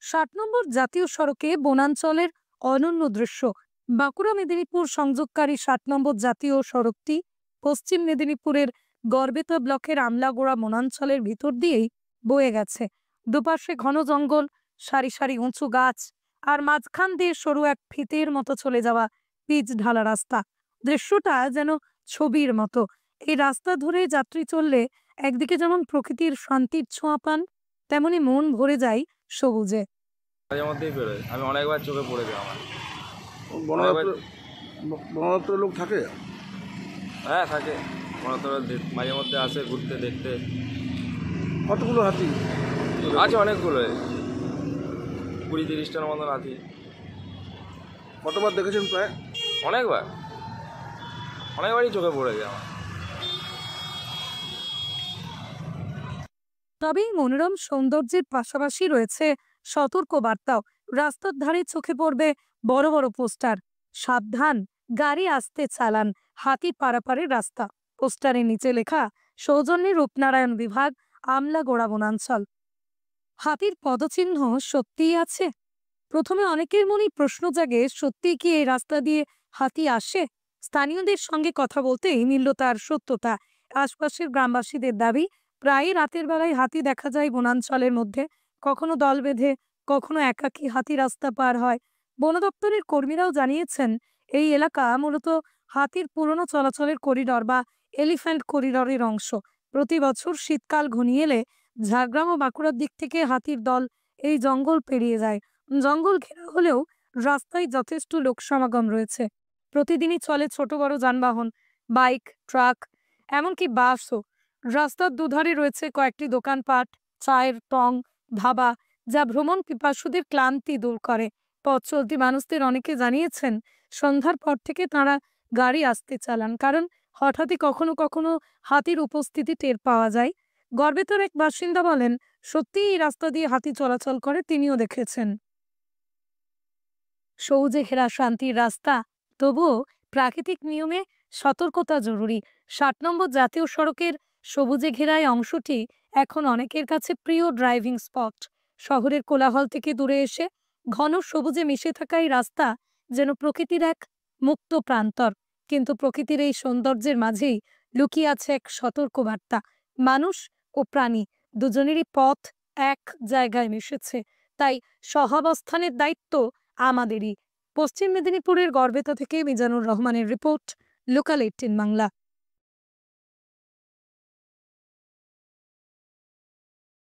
60 নম্বর জাতীয় সড়কে বনাঞ্চলের অনন্য দৃশ্য। বাঁকুড়া মেদিনীপুর সংযোগকারী 60 নম্বর জাতীয় সড়কটি পশ্চিম মেদিনীপুরের গড়বেতা ব্লকের আমলাগোড়া বনাঞ্চলের ভিতর দিয়েই বয়ে গেছে। দুপাশে ঘন জঙ্গল, সারি সারি উঁচু গাছ, আর মাঝখান দিয়ে সরু এক ফিতের মতো চলে যাওয়া পিচ ঢালা রাস্তা। দৃশ্যটা যেন ছবির মতো। এই রাস্তা ধরে যাত্রী চললে একদিকে যেমন প্রকৃতির শান্তির ছোঁয়া পান, তেমনি মন ভরে যায় সবুজে। মাঝে মধ্যেই বেরোয়, আমি অনেকবার চোখে পড়েছে আমার। বনদপ্তর লোক থাকে? হ্যাঁ থাকে, মাঝে মধ্যে আসে ঘুরতে দেখতে। কতগুলো হাতি আছে? অনেকগুলো, 20-30টার মতন হাতি। কতবার দেখেছেন? প্রায় অনেকবারই চোখে পড়েছে আমার। তবে এই মনোরম সৌন্দর্যের পাশাপাশি রয়েছে সতর্ক বার্তাও। রাস্তার ধারে চোখে পড়বে বড় বড় পোস্টার, সাবধান, গাড়ি আসতে চালান, হাতি পারাপারের রাস্তা। পোস্টারের নিচে লেখা, সৌজন্যে রূপনারায়ণ বিভাগ, আমলাগোড়া বনাঞ্চল। হাতির পদচিহ্ন সত্যিই আছে? প্রথমে অনেকের মনেই প্রশ্ন জাগে, সত্যি কি এই রাস্তা দিয়ে হাতি আসে? স্থানীয়দের সঙ্গে কথা বলতেই মিলল তার সত্যতা। আশপাশের গ্রামবাসীদের দাবি, প্রায়ই রাতের বেলায় হাতি দেখা যায় বনাঞ্চলের মধ্যে। কখনো দল বেঁধে, কখনো একাকী হাতি রাস্তা পার হয়। বন দপ্তরের কর্মীরাও জানিয়েছেন, এই এলাকা মূলত হাতির পুরনো চলাচলের করিডর বা এলিফ্যান্ট করিডরের অংশ। প্রতি বছর শীতকাল ঘনিয়ে এলে ঝাড়গ্রাম ও বাঁকুড়ার দিক থেকে হাতির দল এই জঙ্গল পেরিয়ে যায়। জঙ্গল ঘেরা হলেও রাস্তায় যথেষ্ট লোক সমাগম রয়েছে। প্রতিদিনই চলে ছোট বড় যানবাহন, বাইক, ট্রাক, এমনকি বাসও। রাস্তার দুধারে রয়েছে কয়েকটি দোকানপাট, চায়ের টং, ধাবা, যা ভ্রমণ পিপাসুদের ক্লান্তি দূর করে। পথ চলতি মানুষদের অনেকে জানিয়েছেন, সন্ধ্যার পর থেকে তাঁরা গাড়ি আসতে চালান, কারণ হঠাৎই কখনো কখনো হাতির উপস্থিতি টের পাওয়া যায়। গড়বেতার এক বাসিন্দা বলেন, সত্যিই এই রাস্তা দিয়ে হাতি চলাচল করে, তিনিও দেখেছেন। সবুজে ঘেরা শান্তির রাস্তা, তবুও প্রাকৃতিক নিয়মে সতর্কতা জরুরি। 60 নম্বর জাতীয় সড়কের সবুজে ঘেরায় অংশটি এখন অনেকের কাছে প্রিয় ড্রাইভিং স্পট। শহরের কোলাহল থেকে দূরে এসে ঘন সবুজে মিশে থাকা এই রাস্তা যেন প্রকৃতির এক মুক্ত প্রান্তর। কিন্তু প্রকৃতির এই সৌন্দর্যের মাঝেই লুকিয়ে আছে এক সতর্ক বার্তা। মানুষ ও প্রাণী দুজনেরই পথ এক জায়গায় মিশেছে, তাই সহাবস্থানের দায়িত্ব আমাদেরই। পশ্চিম মেদিনীপুরের গড়বেতা থেকে মিজানুর রহমানের রিপোর্ট, লোকাল 18 বাংলা।